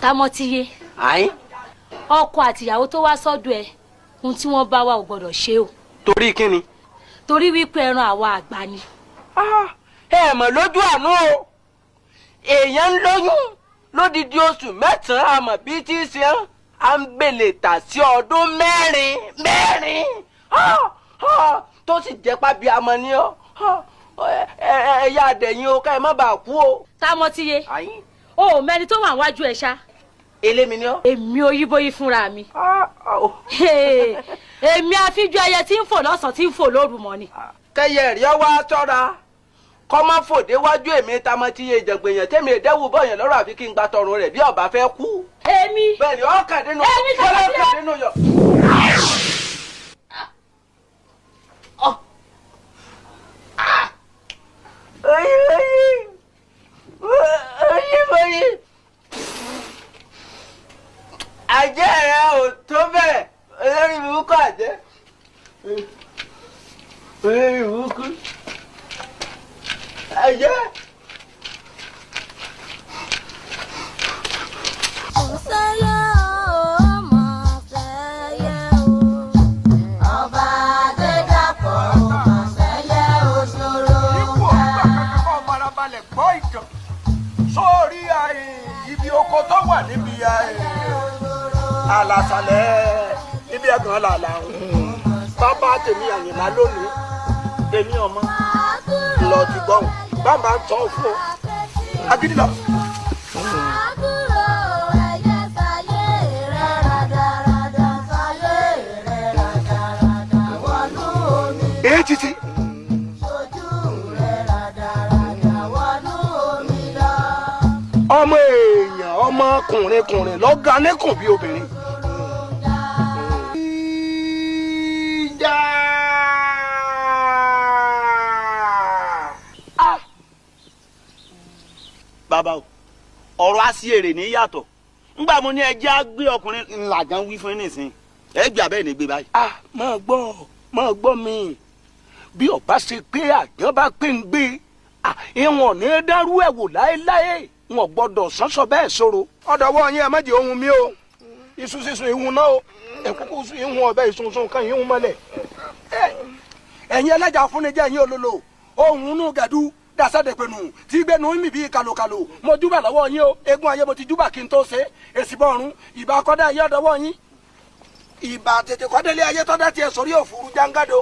támọ́ ti yé. ọkọ àtìyàwó tó wá sọ́dọ̀ ẹ̀ ohun tí wọ́n bá wà ò gbọ́dọ̀ ṣe o. torí kí ni. torí wípé ẹran àwa àgbà ni. ẹ mọ̀ lójú àánú o èèyàn ń lóyún lódidi oṣù mẹ́sàn-án àmọ́ bí tí í ṣe à ń gbèlè tà sí ọdún mẹ́rin tó sì jẹ́ pábí amọ̀ ni ọ́ ẹ̀yà àdẹ̀yìn o ká ẹ má bàa kú o. támọ́ ti yé o ò mẹ́ni tó wà wájú ẹ̀ ṣá. elémi ni ọ́. èmi oyíbóyí fúnra mi. èmi àfijọ́ ẹyẹ tí ń fò lọ́sàn-án tí ń fò lóru mọ́ ni. kẹyẹ rí ọ wá ṣọ́ra kọ́ má fòdé wájú èmi tamọ́ ti yé ìjàngbèyàn tẹ́mi ìdẹ́wù bọ̀yàn lọ́rọ̀ àfi kí n gba tọrùn rẹ̀ bí ọba fẹ́ kú. èmi bẹ́ẹ̀ni ọkàdínú yọ. oyin àjẹ́ rẹ̀ ò tó bẹ́ẹ̀ olórí burúkú àjẹ́ olórí burúkú àjẹ́. sórí ibi oko tó wà níbi àlàsàlẹ̀ ibi ẹ̀gàn làlà bàbá tèmi àyìnlá lónìí tèmi ọmọ lọ ti gbọ́n bàbá ń tọ́ fún ọ agídí lọ. èyí títí. ọmọ èèyàn ọmọkùnrin lọ́gà nẹ́kùn bí obìnrin. ìjà. bàbá o ọ̀rọ̀ àṣìírè ní yàtọ̀ ńgbà mo ní ẹjẹ́ á gbé ọkùnrin ńlájà ń wí fún yín nísìnyí ẹ gbé abẹ́ ní gbé báyìí. máa gbọ́ mi bí ọba ṣe pé àjàn bá pé ń gbé ìwọ̀n ní dárú ẹ̀ wò láéláé wọn gbọ́dọ̀ sánsọ bẹ́ẹ̀ sọ̀rọ̀. ọ̀dọ̀wọ́ yín ẹ má jẹ́ ohun mi o iṣu sísun ìhun náà o ẹ̀kúkú ìhun ọbẹ̀ ìsunsun kan ìhun mọ́lẹ̀. ẹ̀yin ẹlẹ́jà fúnijẹ́ ẹ̀yin olólo ohun inú gàdú dasádẹ̀pẹ̀nù tí gbẹ̀nu mi bíi kàlòkàlò mo júbà lọ́wọ́ yín o eégún ayé mo ti júbà kí n tó ṣe èsì bọ́ọ̀rùn ìbá kọ́dá ayé ọ̀dọ́wọ́ yín ìbá tètè kọ́délé ayé tọ́dá tiẹ̀ sórí òfurufú jángádó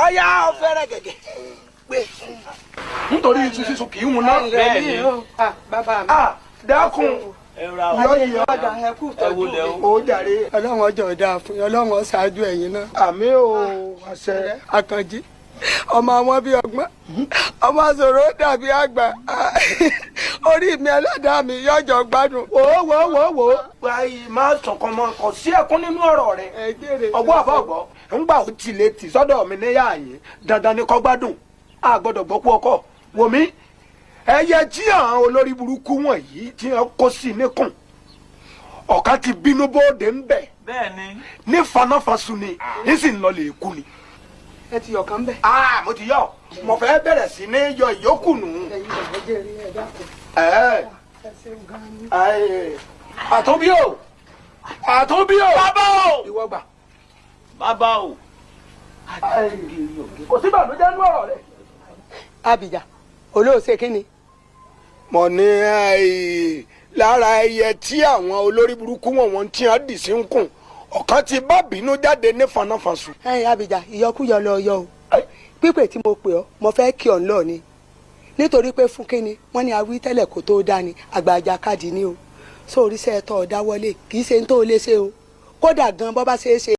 ọ̀yá ọ̀fẹ́rẹ́ gẹ̀gẹ̀ pé nítorí iṣu sísun kì í hun náà. bẹ́ẹ̀ ni bàbá mi. dákun yọ ó jàre ọlọ́run ọjọ́ dáa fún yín ọlọ́run ṣáájú ẹ̀yin náà. àmì ò àṣẹ. Àkànjí ọmọ àwọn bíi ọgbọ́n ọmọ sọ̀rọ̀ dàbí àgbà orí mi ẹlẹ́dàá mi yọjọ gbádùn. wò báyìí má sọ̀kan mọ́ kò sí ẹkún nínú ọ̀rọ̀ rẹ̀ ọgbọ́n àbọ̀gbọ́ ńgbà ó ti lè tì sọ́dọ̀ mi níyà yín dandan ni kó gbádùn a gbọ́dọ̀ gbọ́ kú ọkọ wò mí ẹyẹ tí àwọn olórí burúkú wọ̀nyí tí wọ́n kó sí níkùn ọ̀kan ti bínú bóde ń bẹ̀ ní fanáfasun ni ní sì ń lọ lè kú ni. ẹ ti yọ̀ kán bẹ̀. mo ti yọ mo fẹ́ bẹ̀rẹ̀ sí ní yọ ìyókù nù. àtúnbí o bàbá o ìwọ gbà. bàbá o. kò sí ìbànújẹ́ nínú ọ̀rọ̀ rẹ̀. Abija olóòṣè kínni. mo ní lára ẹyẹ tí àwọn olórí burúkú wọn tí wọn dì sí ń kùn ọ̀kan ti bá bínú jáde ní fanáfasun. Abija ìyọkúyọ lọ yọ o pípè tí mo pè ọ́ mo fẹ́ kí ọ̀ ń lọ ni nítorí pé fún kínni wọ́n ní awí tẹ́lẹ̀ kó tó dání àgbàjà káàdì ni o sórí iṣẹ́ tó dáwọ́lé kì í ṣe ń tó lé ṣe o kódà gan bọ́ bá ṣe é ṣe.